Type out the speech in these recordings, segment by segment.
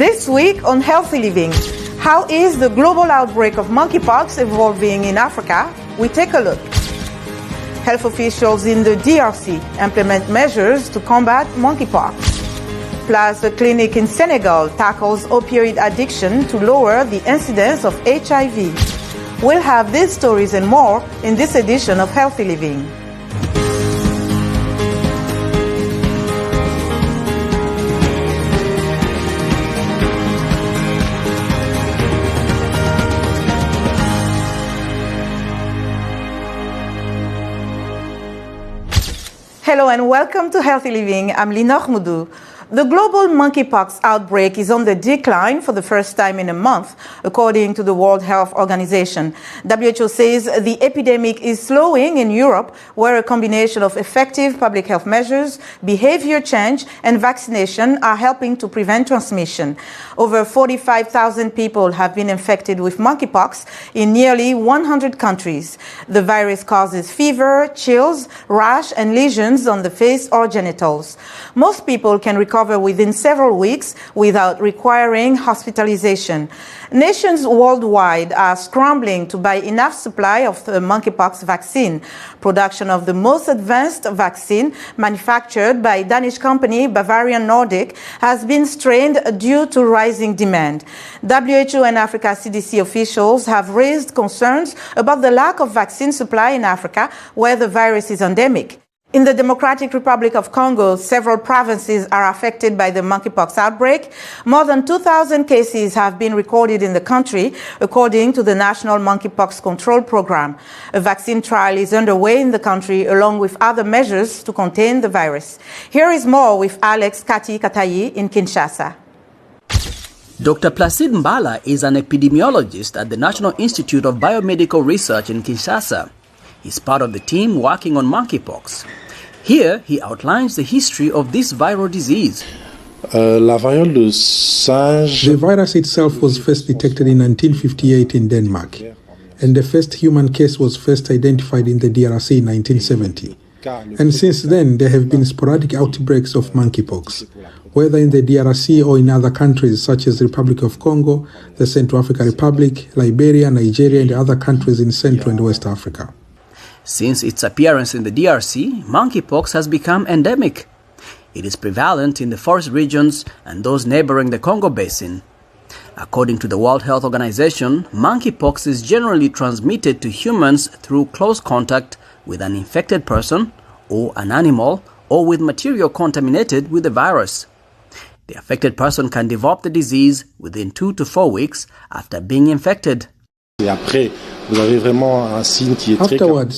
This week on Healthy Living, how is the global outbreak of monkeypox evolving in Africa? We take a look. Health officials in the DRC implement measures to combat monkeypox. Plus, a clinic in Senegal tackles opioid addiction to lower the incidence of HIV. We'll have these stories and more in this edition of Healthy Living. Hello and welcome to Healthy Living. I'm Linor Moudou. The global monkeypox outbreak is on the decline for the first time in a month, according to the World Health Organization. WHO says the epidemic is slowing in Europe, where a combination of effective public health measures, behavior change, and vaccination are helping to prevent transmission. Over 45,000 people have been infected with monkeypox in nearly 100 countries. The virus causes fever, chills, rash, and lesions on the face or genitals. Most people can recover within several weeks without requiring hospitalization. Nations worldwide are scrambling to buy enough supply of the monkeypox vaccine. Production of the most advanced vaccine, manufactured by Danish company Bavarian Nordic, has been strained due to rising demand. WHO and Africa CDC officials have raised concerns about the lack of vaccine supply in Africa, where the virus is endemic. In the Democratic Republic of Congo, several provinces are affected by the monkeypox outbreak. More than 2,000 cases have been recorded in the country, according to the National Monkeypox Control Program. A vaccine trial is underway in the country, along with other measures to contain the virus. Here is more with Alex Kati Katayi in Kinshasa. Dr. Placide Mbala is an epidemiologist at the National Institute of Biomedical Research in Kinshasa. He's part of the team working on monkeypox. Here, he outlines the history of this viral disease. The virus itself was first detected in 1958 in Denmark, and the first human case was first identified in the DRC in 1970. And since then, there have been sporadic outbreaks of monkeypox, whether in the DRC or in other countries such as the Republic of Congo, the Central African Republic, Liberia, Nigeria, and other countries in Central and West Africa. Since its appearance in the DRC, monkeypox has become endemic. It is prevalent in the forest regions and those neighboring the Congo Basin. According to the World Health Organization, monkeypox is generally transmitted to humans through close contact with an infected person or an animal, or with material contaminated with the virus. The affected person can develop the disease within 2 to 4 weeks after being infected. Afterwards,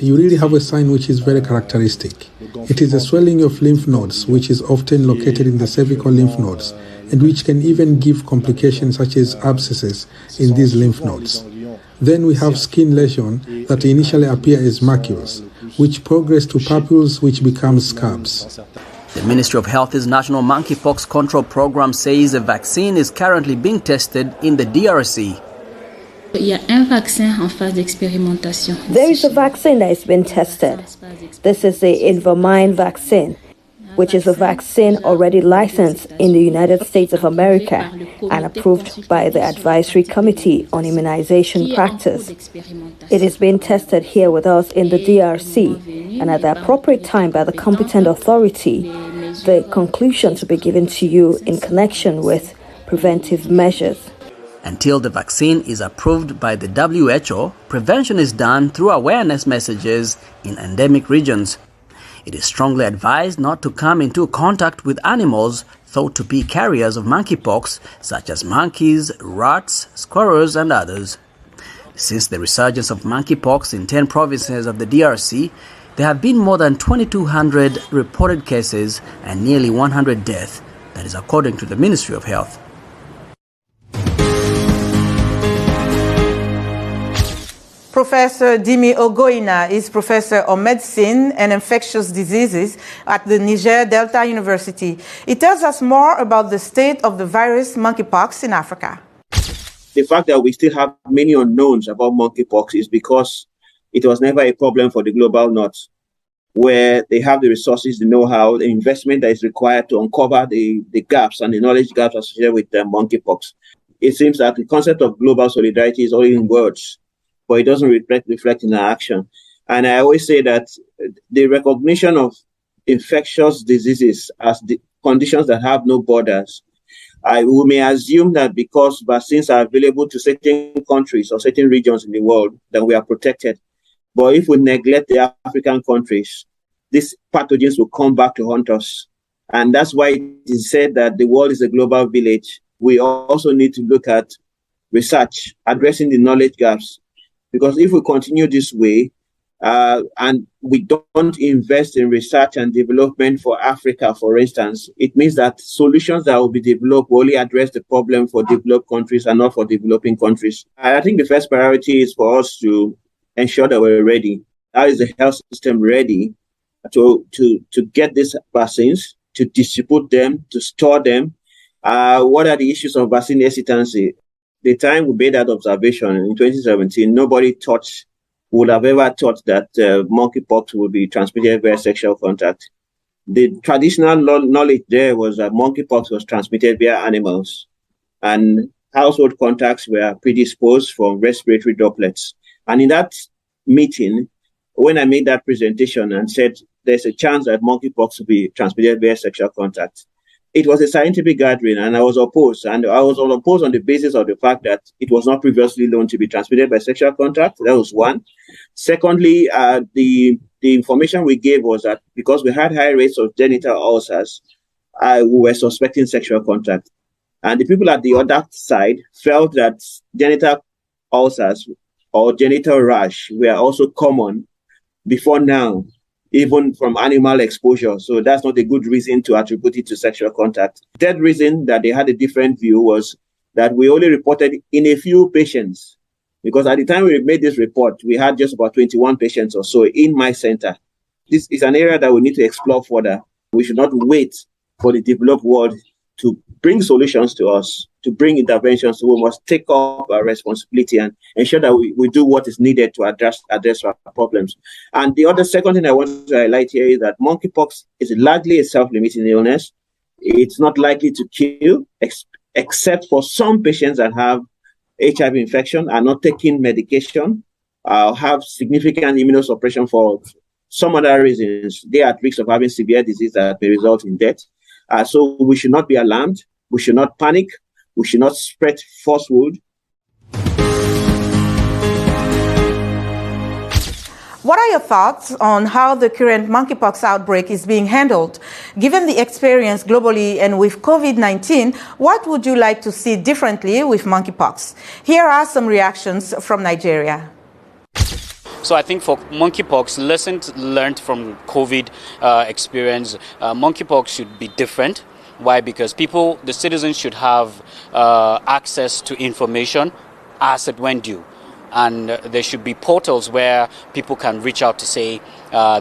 you really have a sign which is very characteristic. It is a swelling of lymph nodes, which is often located in the cervical lymph nodes, and which can even give complications such as abscesses in these lymph nodes. Then we have skin lesions that initially appear as macules, which progress to papules, which become scabs. The Ministry of Health's National Monkeypox Control Program says a vaccine is currently being tested in the DRC. There is a vaccine that has been tested. This is the Invamine vaccine, which is a vaccine already licensed in the United States of America and approved by the Advisory Committee on Immunization Practice. It is being tested here with us in the DRC, and at the appropriate time by the competent authority, the conclusions will be given to you in connection with preventive measures. Until the vaccine is approved by the WHO, prevention is done through awareness messages in endemic regions. It is strongly advised not to come into contact with animals thought to be carriers of monkeypox, such as monkeys, rats, squirrels, and others. Since the resurgence of monkeypox in 10 provinces of the DRC, there have been more than 2,200 reported cases and nearly 100 deaths. That is according to the Ministry of Health. Professor Dimie Ogoina is professor of medicine and infectious diseases at the Niger Delta University. He tells us more about the state of the virus monkeypox in Africa. The fact that we still have many unknowns about monkeypox is because it was never a problem for the global north. where they have the resources, the know-how, the investment that is required to uncover the gaps and the knowledge gaps associated with monkeypox. It seems that the concept of global solidarity is only in words, but it doesn't reflect in our action. And I always say that the recognition of infectious diseases as the conditions that have no borders, we may assume that because vaccines are available to certain countries or certain regions in the world, that we are protected. But if we neglect the African countries, these pathogens will come back to haunt us. And that's why it is said that the world is a global village. We also need to look at research, addressing the knowledge gaps. Because if we continue this way, and we don't invest in research and development for Africa, for instance, it means that solutions that will be developed will only address the problem for developed countries and not for developing countries. I think the first priority is for us to ensure that we're ready. How is the health system ready to get these vaccines, to distribute them, to store them? What are the issues of vaccine hesitancy? The time we made that observation in 2017, nobody would have ever thought that monkeypox would be transmitted via sexual contact. The traditional knowledge there was that monkeypox was transmitted via animals, and household contacts were predisposed from respiratory droplets. And in that meeting, when I made that presentation and said there's a chance that monkeypox will be transmitted via sexual contact, it was a scientific gathering, and I was opposed. And I was opposed on the basis of the fact that it was not previously known to be transmitted by sexual contact. That was one. Secondly, the information we gave was that because we had high rates of genital ulcers, we were suspecting sexual contact. And the people at the other side felt that genital ulcers or genital rash were also common before now, even from animal exposure. So that's not a good reason to attribute it to sexual contact. The third reason that they had a different view was that we only reported in a few patients, because at the time we made this report, we had just about 21 patients or so in my center. This is an area that we need to explore further. We should not wait for the developed world to bring solutions to us, to bring interventions. So we must take up our responsibility and ensure that we do what is needed to address our problems. And the second thing I want to highlight here is that monkeypox is largely a self-limiting illness. It's not likely to kill, except for some patients that have HIV infection, are not taking medication, have significant immunosuppression for some other reasons. They are at risk of having severe disease that may result in death. So we should not be alarmed. We should not panic. We should not spread falsehood. What are your thoughts on how the current monkeypox outbreak is being handled? Given the experience globally and with COVID-19, what would you like to see differently with monkeypox? Here are some reactions from Nigeria. So I think for monkeypox, lessons learned from COVID experience, monkeypox should be different. Why? Because the citizens should have access to information as it when due. And there should be portals where people can reach out to say,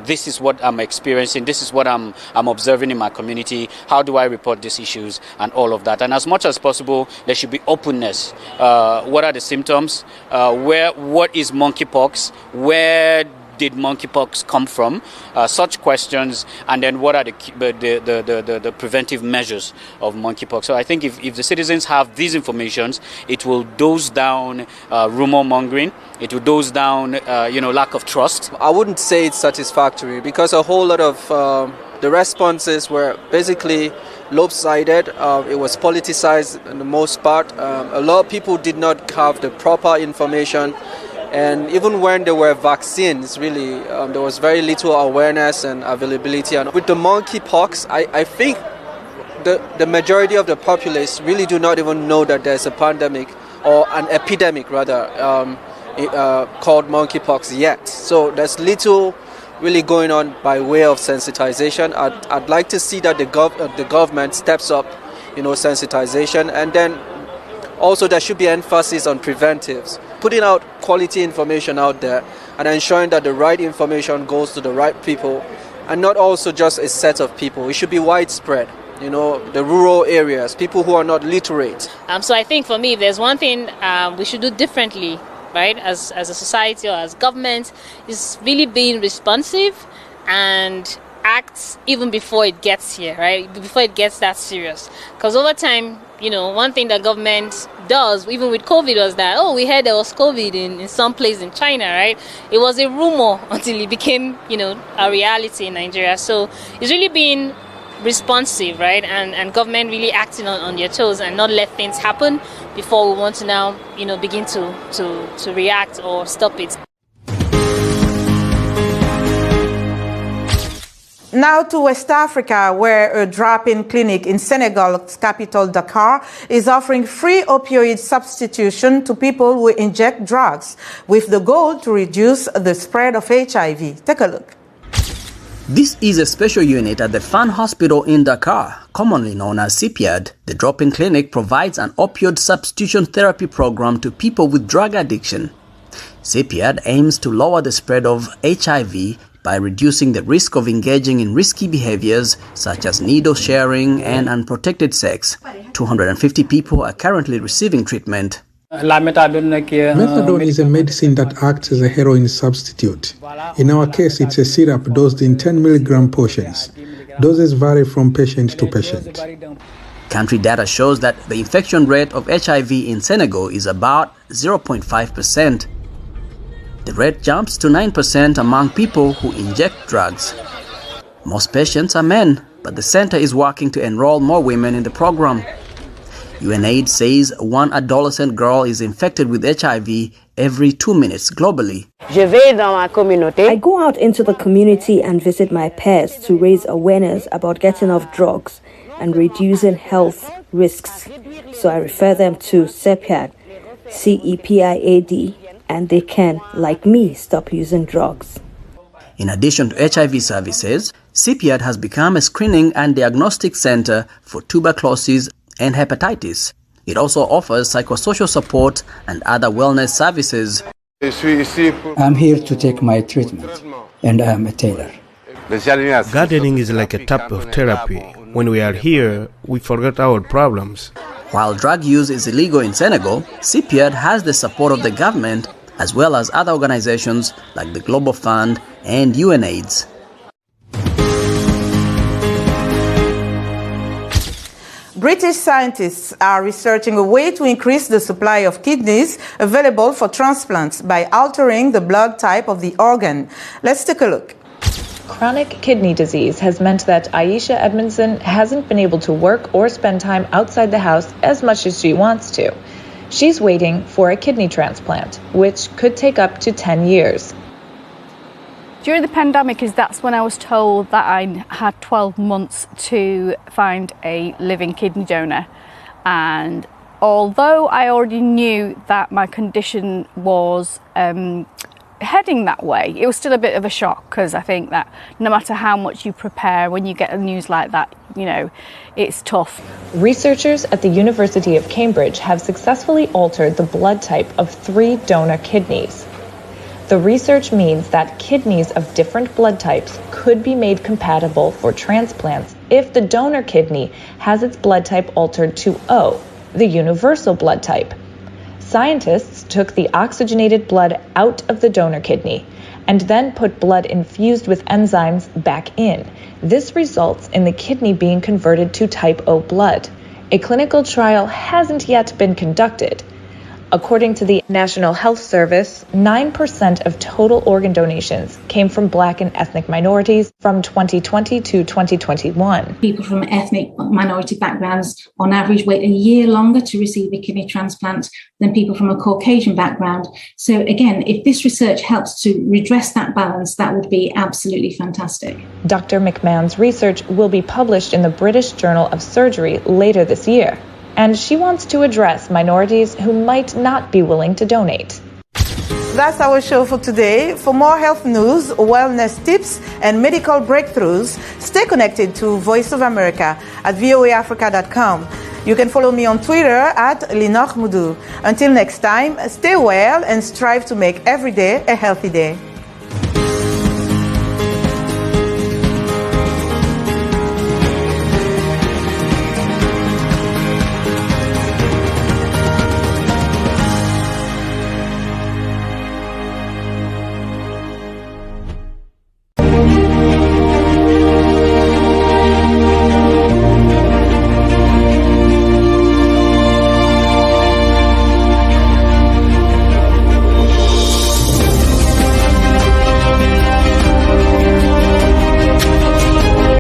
this is what I'm experiencing, this is what I'm observing in my community, how do I report these issues, and all of that. And as much as possible, there should be openness. What are the symptoms? What is monkeypox? Where did monkeypox come from? Such questions, and then what are the preventive measures of monkeypox? So I think if the citizens have these informations, it will dose down rumor mongering. It will dose down lack of trust. I wouldn't say it's satisfactory because a whole lot of the responses were basically lopsided. It was politicized in the most part. A lot of people did not have the proper information. And even when there were vaccines, really, there was very little awareness and availability. And with the monkeypox, I think the majority of the populace really do not even know that there's a pandemic or an epidemic, rather, called monkeypox yet. So there's little really going on by way of sensitization. I'd like to see that the government steps up, sensitization, and then also there should be emphasis on preventives. Putting out quality information out there and ensuring that the right information goes to the right people and not also just a set of people. It should be widespread, the rural areas, people who are not literate. So I think for me, if there's one thing we should do differently, right, as a society or as government, is really being responsive and act even before it gets here, right? Before it gets that serious. Because over time, one thing that government does, even with COVID, was that, we heard there was COVID in some place in China, right? It was a rumor until it became, a reality in Nigeria. So it's really being responsive, right? And government really acting on their toes and not let things happen before we want to now, begin to react or stop it. Now to West Africa, where a drop-in clinic in Senegal's capital, Dakar, is offering free opioid substitution to people who inject drugs, with the goal to reduce the spread of HIV. Take a look. This is a special unit at the Fan Hospital in Dakar, commonly known as CPIAD. The drop-in clinic provides an opioid substitution therapy program to people with drug addiction. CPIAD aims to lower the spread of HIV by reducing the risk of engaging in risky behaviors such as needle sharing and unprotected sex. 250 people are currently receiving treatment. Methadone is a medicine that acts as a heroin substitute. In our case, it's a syrup dosed in 10 milligram portions. Doses vary from patient to patient. Country data shows that the infection rate of HIV in Senegal is about 0.5%. The rate jumps to 9% among people who inject drugs. Most patients are men, but the center is working to enroll more women in the program. UNAIDS says one adolescent girl is infected with HIV every 2 minutes globally. I go out into the community and visit my peers to raise awareness about getting off drugs and reducing health risks. So I refer them to CEPIAD, CEPIAD, and they can, like me, stop using drugs. In addition to HIV services, CPIAD has become a screening and diagnostic center for tuberculosis and hepatitis. It also offers psychosocial support and other wellness services. I'm here to take my treatment, and I am a tailor. Gardening is like a type of therapy. When we are here, we forget our problems. While drug use is illegal in Senegal, CPIAD has the support of the government as well as other organizations like the Global Fund and UNAIDS. British scientists are researching a way to increase the supply of kidneys available for transplants by altering the blood type of the organ. Let's take a look. Chronic kidney disease has meant that Aisha Edmondson hasn't been able to work or spend time outside the house as much as she wants to. She's waiting for a kidney transplant, which could take up to 10 years. During the pandemic, that's when I was told that I had 12 months to find a living kidney donor. And although I already knew that my condition was heading that way, it was still a bit of a shock, because I think that no matter how much you prepare, when you get the news like that, it's tough. Researchers at the University of Cambridge have successfully altered the blood type of 3 donor kidneys. The research means that kidneys of different blood types could be made compatible for transplants if the donor kidney has its blood type altered to O, the universal blood type. Scientists took the oxygenated blood out of the donor kidney and then put blood infused with enzymes back in. This results in the kidney being converted to type O blood. A clinical trial hasn't yet been conducted. According to the National Health Service, 9% of total organ donations came from Black and ethnic minorities from 2020 to 2021. People from ethnic minority backgrounds on average wait a year longer to receive a kidney transplant than people from a Caucasian background. So again, if this research helps to redress that balance, that would be absolutely fantastic. Dr. McMahon's research will be published in the British Journal of Surgery later this year. And she wants to address minorities who might not be willing to donate. That's our show for today. For more health news, wellness tips, and medical breakthroughs, stay connected to Voice of America at voaafrica.com. You can follow me on Twitter at Linoch Moudou. Until next time, stay well and strive to make every day a healthy day.